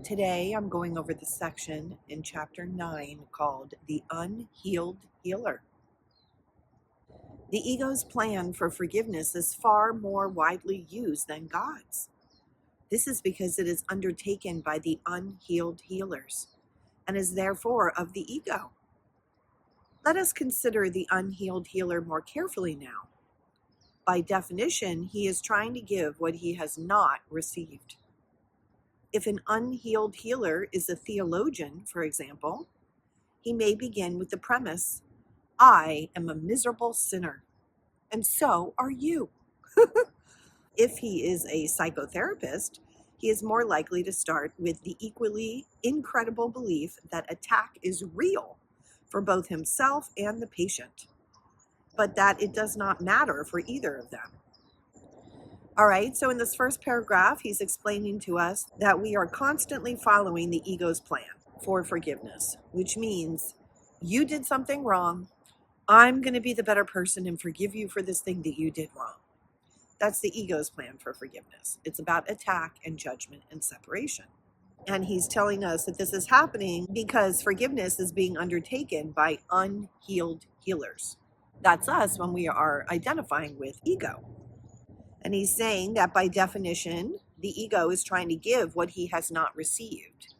Today, I'm going over the section in Chapter 9 called The Unhealed Healer. The ego's plan for forgiveness is far more widely used than God's. This is because it is undertaken by the unhealed healers and is therefore of the ego. Let us consider the unhealed healer more carefully now. By definition, he is trying to give what he has not received. If an unhealed healer is a theologian, for example, he may begin with the premise, I am a miserable sinner, and so are you. If he is a psychotherapist, he is more likely to start with the equally incredible belief that attack is real for both himself and the patient, but that it does not matter for either of them. All right, so in this first paragraph, he's explaining to us that we are constantly following the ego's plan for forgiveness, which means you did something wrong. I'm going to be the better person and forgive you for this thing that you did wrong. That's the ego's plan for forgiveness. It's about attack and judgment and separation. And he's telling us that this is happening because forgiveness is being undertaken by unhealed healers. That's us when we are identifying with ego. And he's saying that by definition, the ego is trying to give what he has not received.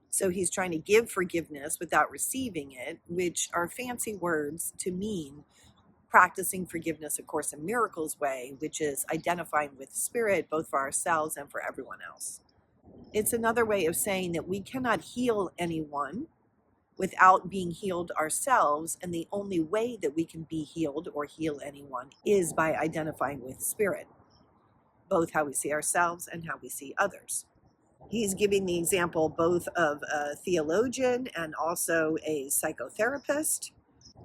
So he's trying to give forgiveness without receiving it, which are fancy words to mean practicing forgiveness, of Course in Miracles way, which is identifying with spirit, both for ourselves and for everyone else. It's another way of saying that we cannot heal anyone without being healed ourselves, and the only way that we can be healed or heal anyone is by identifying with spirit, both how we see ourselves and how we see others. He's giving the example both of a theologian and also a psychotherapist,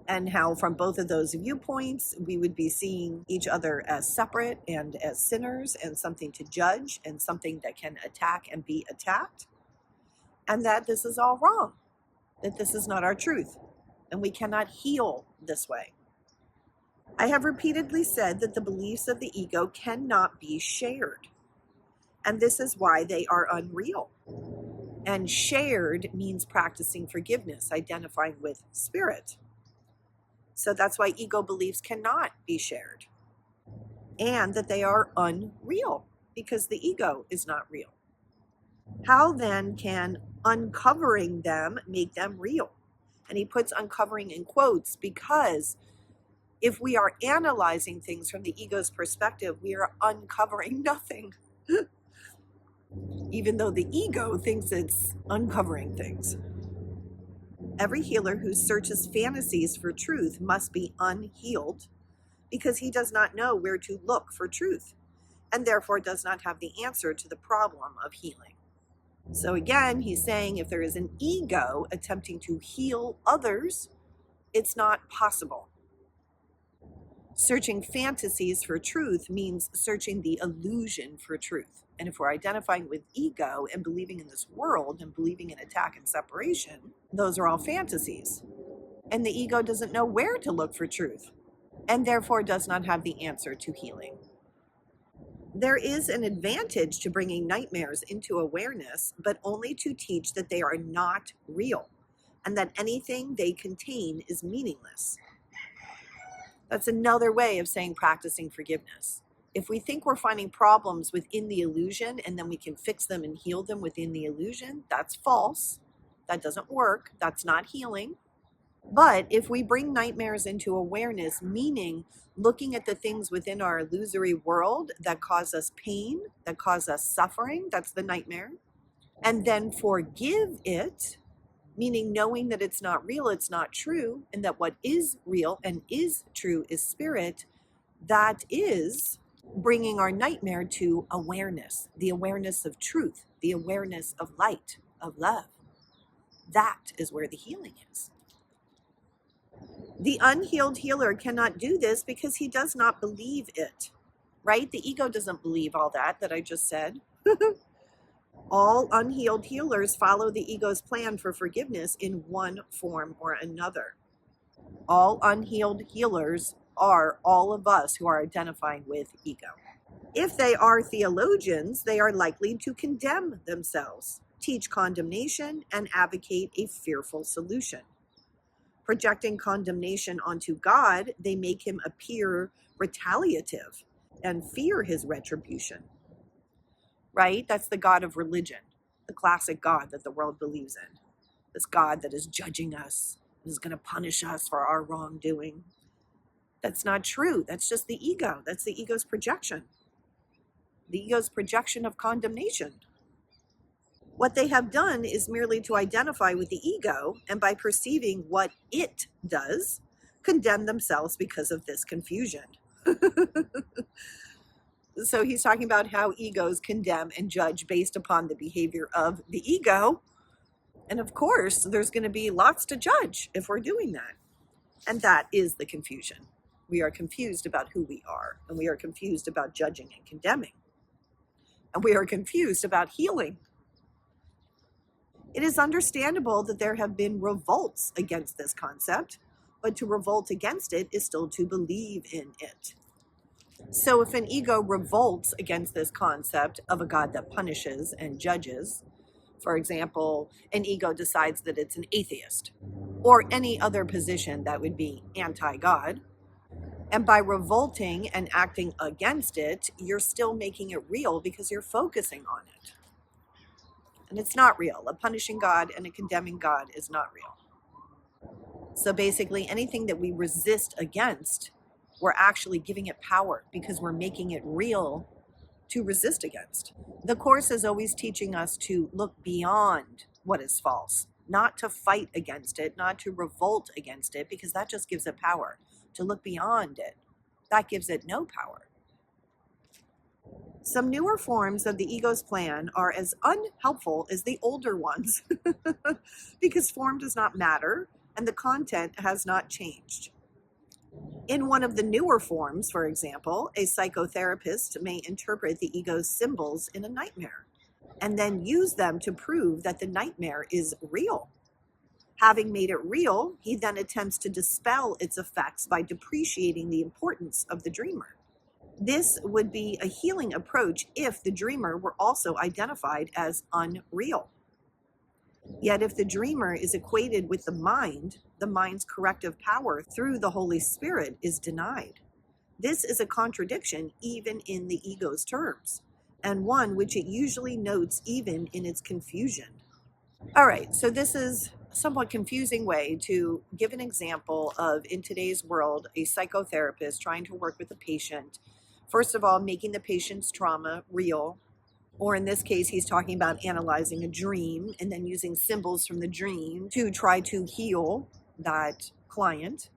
and how from both of those viewpoints we would be seeing each other as separate and as sinners and something to judge and something that can attack and be attacked, and that this is all wrong, that this is not our truth, and we cannot heal this way. I have repeatedly said that the beliefs of the ego cannot be shared, and this is why they are unreal. And shared means practicing forgiveness, identifying with spirit. So that's why ego beliefs cannot be shared, and that they are unreal because the ego is not real. How then can uncovering them make them real? And he puts uncovering in quotes because if we are analyzing things from the ego's perspective, we are uncovering nothing. Even though the ego thinks it's uncovering things. Every healer who searches fantasies for truth must be unhealed because he does not know where to look for truth and therefore does not have the answer to the problem of healing. So again, he's saying if there is an ego attempting to heal others, it's not possible. Searching fantasies for truth means searching the illusion for truth. And if we're identifying with ego and believing in this world and believing in attack and separation, those are all fantasies. And the ego doesn't know where to look for truth and therefore does not have the answer to healing. There is an advantage to bringing nightmares into awareness, but only to teach that they are not real and that anything they contain is meaningless. That's another way of saying practicing forgiveness. If we think we're finding problems within the illusion and then we can fix them and heal them within the illusion, that's false. That doesn't work. That's not healing. But if we bring nightmares into awareness, meaning looking at the things within our illusory world that cause us pain, that cause us suffering, that's the nightmare, and then forgive it, meaning knowing that it's not real, it's not true, and that what is real and is true is spirit, that is bringing our nightmare to awareness, the awareness of truth, the awareness of light, of love. That is where the healing is. The unhealed healer cannot do this because he does not believe it, right? The ego doesn't believe all that I just said. All unhealed healers follow the ego's plan for forgiveness in one form or another. All unhealed healers are all of us who are identifying with ego. If they are theologians, they are likely to condemn themselves, teach condemnation, and advocate a fearful solution. Projecting condemnation onto God, they make him appear retaliative and fear his retribution. Right? That's the God of religion, the classic God that the world believes in. This God that is judging us, is going to punish us for our wrongdoing. That's not true. That's just the ego. That's the ego's projection. The ego's projection of condemnation. What they have done is merely to identify with the ego, and by perceiving what it does, condemn themselves because of this confusion. So he's talking about how egos condemn and judge based upon the behavior of the ego. And of course, there's going to be lots to judge if we're doing that. And that is the confusion. We are confused about who we are, and we are confused about judging and condemning. And we are confused about healing. It is understandable that there have been revolts against this concept, but to revolt against it is still to believe in it. So if an ego revolts against this concept of a God that punishes and judges, for example, an ego decides that it's an atheist, or any other position that would be anti-God, and by revolting and acting against it, you're still making it real because you're focusing on it. And it's not real. A punishing God and a condemning God is not real. So basically, anything that we resist against, we're actually giving it power because we're making it real to resist against. The Course is always teaching us to look beyond what is false, not to fight against it, not to revolt against it, because that just gives it power. To look beyond it, that gives it no power. Some newer forms of the ego's plan are as unhelpful as the older ones because form does not matter and the content has not changed. In one of the newer forms, for example, a psychotherapist may interpret the ego's symbols in a nightmare and then use them to prove that the nightmare is real. Having made it real, he then attempts to dispel its effects by depreciating the importance of the dreamer. This would be a healing approach if the dreamer were also identified as unreal. Yet if the dreamer is equated with the mind's corrective power through the Holy Spirit is denied. This is a contradiction even in the ego's terms, and one which it usually notes even in its confusion. All right, so this is a somewhat confusing way to give an example of, in today's world, a psychotherapist trying to work with a patient. First of all, making the patient's trauma real, or in this case, he's talking about analyzing a dream and then using symbols from the dream to try to heal that client.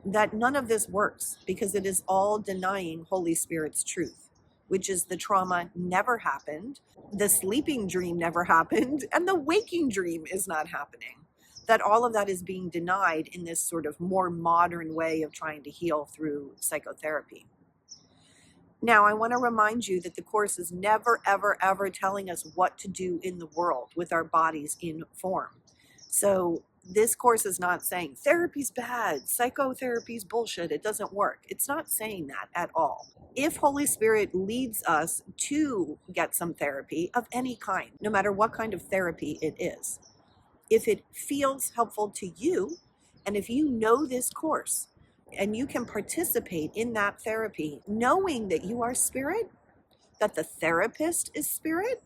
That none of this works because it is all denying Holy Spirit's truth, which is the trauma never happened, the sleeping dream never happened, and the waking dream is not happening. That all of that is being denied in this sort of more modern way of trying to heal through psychotherapy. Now, I want to remind you that the Course is never, ever, ever telling us what to do in the world with our bodies in form. So this Course is not saying therapy's bad, psychotherapy's bullshit, it doesn't work. It's not saying that at all. If Holy Spirit leads us to get some therapy of any kind, no matter what kind of therapy it is, if it feels helpful to you, and if you know this Course, and you can participate in that therapy, knowing that you are spirit, that the therapist is spirit,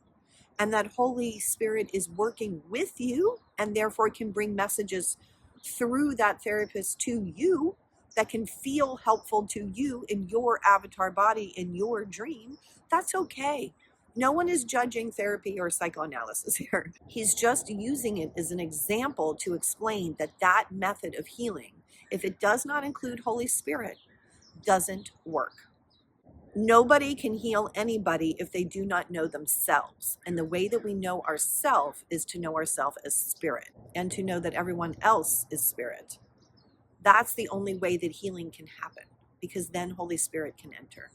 and that Holy Spirit is working with you, and therefore can bring messages through that therapist to you that can feel helpful to you in your avatar body, in your dream, that's okay. No one is judging therapy or psychoanalysis here. He's just using it as an example to explain that that method of healing, if it does not include Holy Spirit, doesn't work. Nobody can heal anybody if they do not know themselves. And the way that we know ourselves is to know ourselves as spirit and to know that everyone else is spirit. That's the only way that healing can happen, because then Holy Spirit can enter.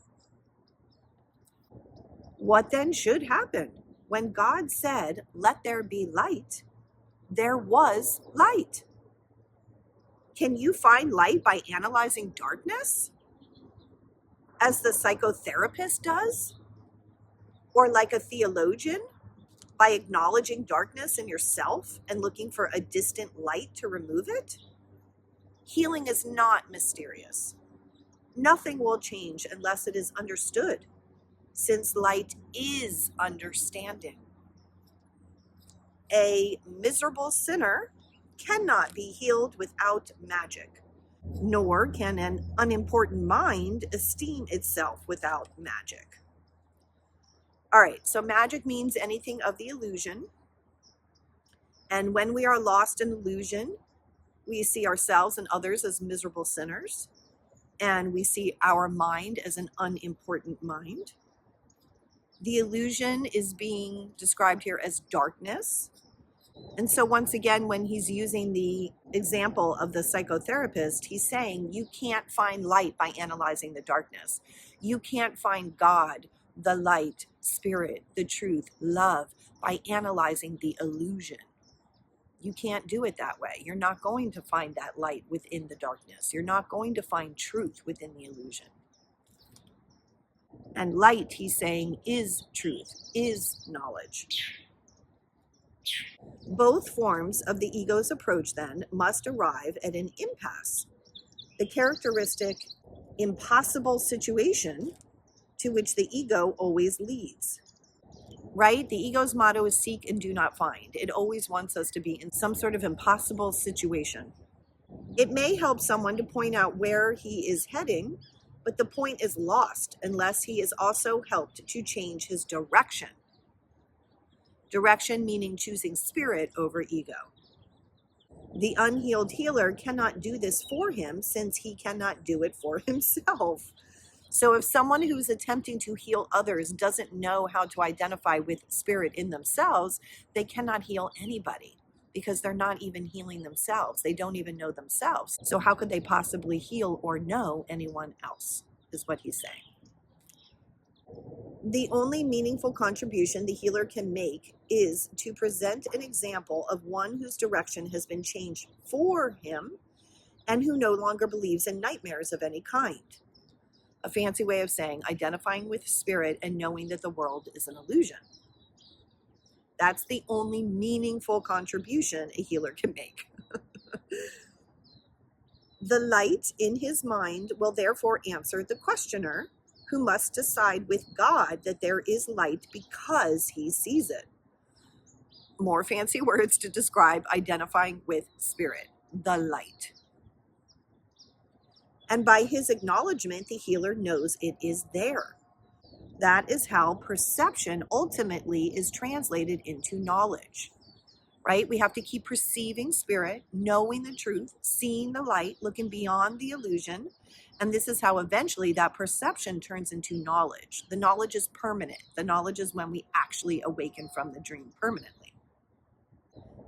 What then should happen? When God said, "Let there be light," there was light. Can you find light by analyzing darkness, as the psychotherapist does? Or like a theologian? by acknowledging darkness in yourself and looking for a distant light to remove it? Healing is not mysterious. Nothing will change unless it is understood, since light is understanding. A miserable sinner cannot be healed without magic, nor can an unimportant mind esteem itself without magic. All right, so magic means anything of the illusion. And when we are lost in illusion, we see ourselves and others as miserable sinners, and we see our mind as an unimportant mind. The illusion is being described here as darkness. And so once again, when he's using the example of the psychotherapist, he's saying you can't find light by analyzing the darkness. You can't find God, the light, spirit, the truth, love, by analyzing the illusion. You can't do it that way. You're not going to find that light within the darkness. You're not going to find truth within the illusion. And light, he's saying, is truth, is knowledge. Both forms of the ego's approach, then, must arrive at an impasse, the characteristic impossible situation to which the ego always leads. Right? The ego's motto is seek and do not find. It always wants us to be in some sort of impossible situation. It may help someone to point out where he is heading, but the point is lost unless he is also helped to change his direction. Direction meaning choosing spirit over ego. The unhealed healer cannot do this for him since he cannot do it for himself. So if someone who's attempting to heal others doesn't know how to identify with spirit in themselves, they cannot heal anybody because they're not even healing themselves. They don't even know themselves. So how could they possibly heal or know anyone else, is what he's saying. The only meaningful contribution the healer can make is to present an example of one whose direction has been changed for him and who no longer believes in nightmares of any kind. A fancy way of saying identifying with spirit and knowing that the world is an illusion. That's the only meaningful contribution a healer can make. The light in his mind will therefore answer the questioner, who must decide with God that there is light because he sees it. More fancy words to describe identifying with spirit, the light. And by his acknowledgement, the healer knows it is there. That is how perception ultimately is translated into knowledge, right? We have to keep perceiving spirit, knowing the truth, seeing the light, looking beyond the illusion. And this is how eventually that perception turns into knowledge. The knowledge is permanent. The knowledge is when we actually awaken from the dream permanently.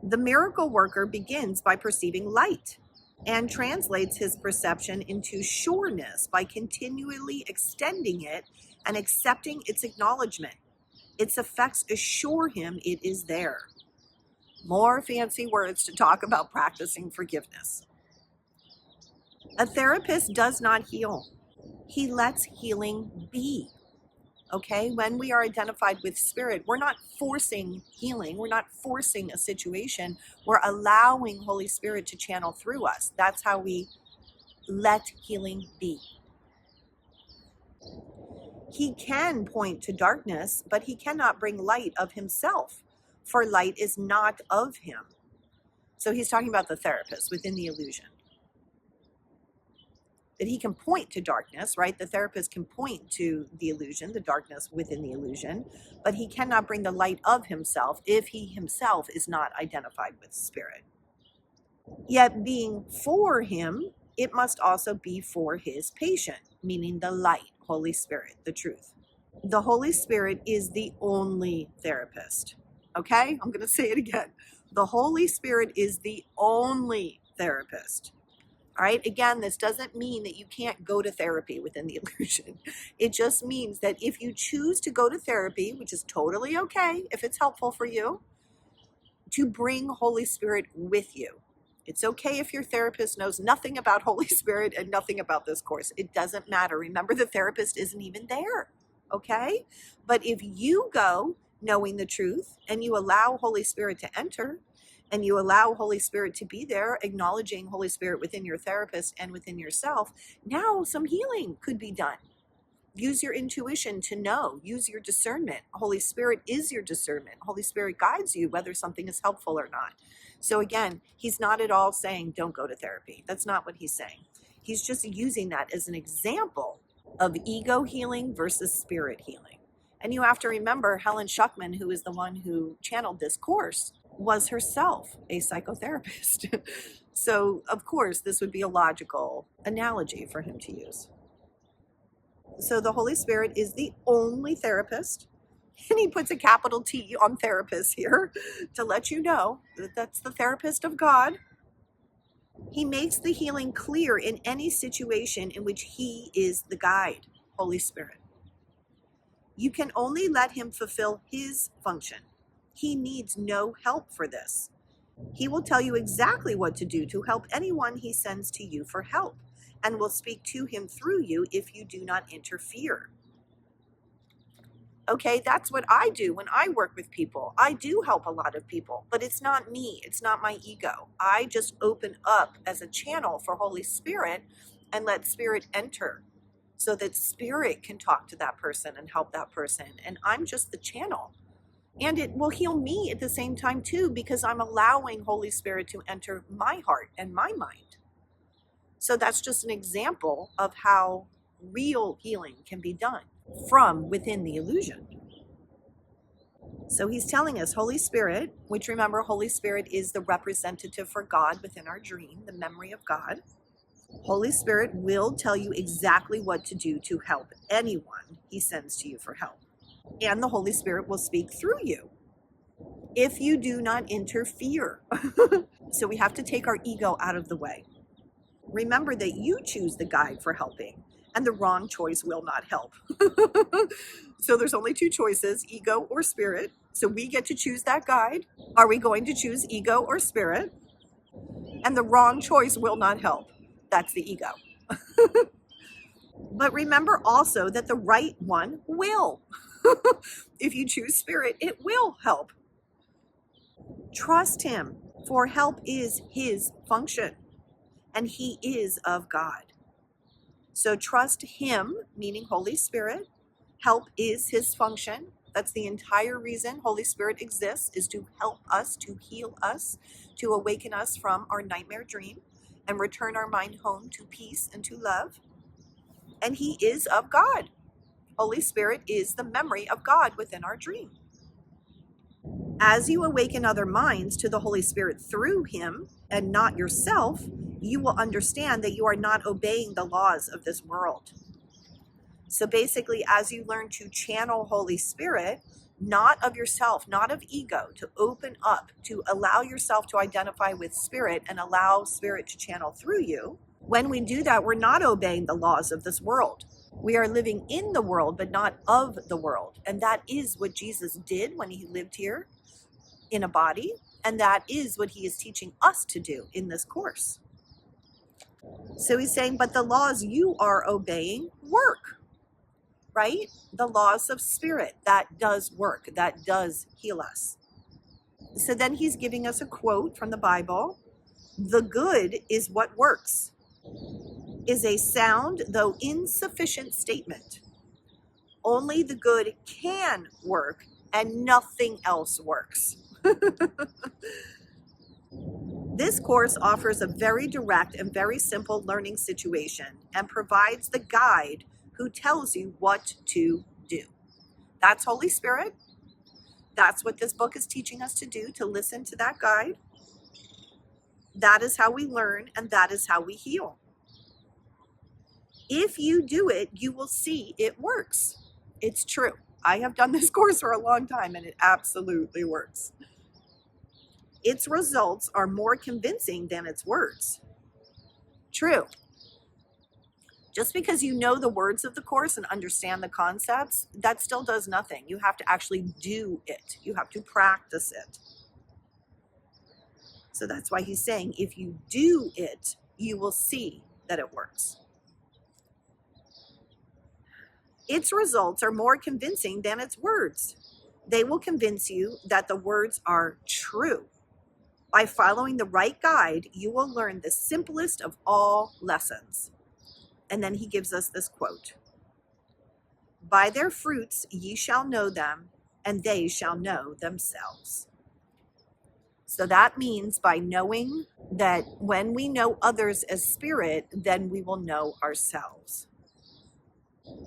The miracle worker begins by perceiving light and translates his perception into sureness by continually extending it and accepting its acknowledgement. Its effects assure him it is there. More fancy words to talk about practicing forgiveness. A therapist does not heal. He lets healing be. Okay? When we are identified with spirit, we're not forcing healing. We're not forcing a situation. We're allowing Holy Spirit to channel through us. That's how we let healing be. He can point to darkness, but he cannot bring light of himself, for light is not of him. So he's talking about the therapist within the illusion. That he can point to darkness, right? The therapist can point to the illusion, the darkness within the illusion, but he cannot bring the light of himself if he himself is not identified with spirit. Yet being for him, it must also be for his patient, meaning the light, Holy Spirit, the truth. The Holy Spirit is the only therapist. Okay? I'm going to say it again. The Holy Spirit is the only therapist. All right. Again, this doesn't mean that you can't go to therapy within the illusion. It just means that if you choose to go to therapy, which is totally okay if it's helpful for you, to bring Holy Spirit with you. It's okay if your therapist knows nothing about Holy Spirit and nothing about this course. It doesn't matter. Remember, the therapist isn't even there. Okay. But if you go knowing the truth, and you allow Holy Spirit to enter, and you allow Holy Spirit to be there, acknowledging Holy Spirit within your therapist and within yourself, now some healing could be done. Use your intuition to know. Use your discernment. Holy Spirit is your discernment. Holy Spirit guides you whether something is helpful or not. So again, he's not at all saying don't go to therapy. That's not what he's saying. He's just using that as an example of ego healing versus spirit healing. And you have to remember, Helen Schuckman, who is the one who channeled this course, was herself a psychotherapist. So, of course, this would be a logical analogy for him to use. So the Holy Spirit is the only therapist, and he puts a capital T on therapist here to let you know that that's the therapist of God. He makes the healing clear in any situation in which he is the guide, Holy Spirit. You can only let him fulfill his function. He needs no help for this. He will tell you exactly what to do to help anyone he sends to you for help, and will speak to him through you if you do not interfere. Okay, that's what I do when I work with people. I do help a lot of people, but it's not me. It's not my ego. I just open up as a channel for Holy Spirit and let Spirit enter so that Spirit can talk to that person and help that person. And I'm just the channel. And it will heal me at the same time too, because I'm allowing Holy Spirit to enter my heart and my mind. So that's just an example of how real healing can be done from within the illusion. So he's telling us Holy Spirit, which remember, Holy Spirit is the representative for God within our dream, the memory of God. Holy Spirit will tell you exactly what to do to help anyone he sends to you for help. And the Holy Spirit will speak through you if you do not interfere. So we have to take our ego out of the way. Remember that you choose the guide for helping, and the wrong choice will not help. So there's only two choices, ego or spirit. So we get to choose that guide. Are we going to choose ego or spirit? And the wrong choice will not help. That's the ego. But remember also that the right one will. If you choose spirit, it will help. Trust him, for help is his function, and he is of God. So trust him, meaning Holy Spirit. Help is his function. That's the entire reason Holy Spirit exists, is to help us, to heal us, to awaken us from our nightmare dream and return our mind home to peace and to love. And he is of God. Holy Spirit is the memory of God within our dream. As you awaken other minds to the Holy Spirit through him and not yourself, you will understand that you are not obeying the laws of this world. So basically, as you learn to channel Holy Spirit, not of yourself, not of ego, to open up, to allow yourself to identify with Spirit and allow Spirit to channel through you, when we do that, we're not obeying the laws of this world. We are living in the world, but not of the world. And that is what Jesus did when he lived here in a body. And that is what he is teaching us to do in this course. So he's saying, but the laws you are obeying work, right? The laws of Spirit, that does work, that does heal us. So then he's giving us a quote from the Bible. The good is what works, is a sound, though insufficient statement. Only the good can work, and nothing else works. This course offers a very direct and very simple learning situation and provides the guide who tells you what to do. That's Holy Spirit. That's what this book is teaching us to do, to listen to that guide. That is how we learn, and that is how we heal. If you do it, you will see it works. It's true. I have done this course for a long time, and it absolutely works. Its results are more convincing than its words. True. Just because you know the words of the course and understand the concepts, that still does nothing. You have to actually do it. You have to practice it. So that's why he's saying, if you do it, you will see that it works. Its results are more convincing than its words. They will convince you that the words are true. By following the right guide, you will learn the simplest of all lessons. And then he gives us this quote: "By their fruits ye shall know them, and they shall know themselves." So that means by knowing that when we know others as spirit, then we will know ourselves.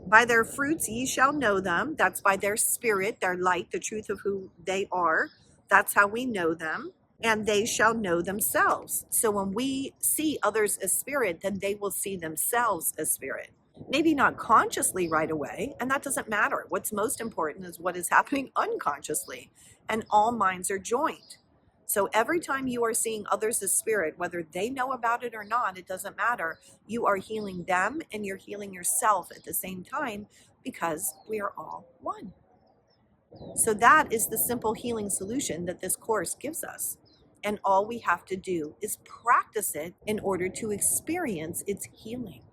By their fruits ye shall know them. That's by their spirit, their light, the truth of who they are. That's how we know them. And they shall know themselves. So when we see others as spirit, then they will see themselves as spirit. Maybe not consciously right away, and that doesn't matter. What's most important is what is happening unconsciously, and all minds are joined. So every time you are seeing others as spirit, whether they know about it or not, it doesn't matter. You are healing them and you're healing yourself at the same time, because we are all one. So that is the simple healing solution that this course gives us. And all we have to do is practice it in order to experience its healing.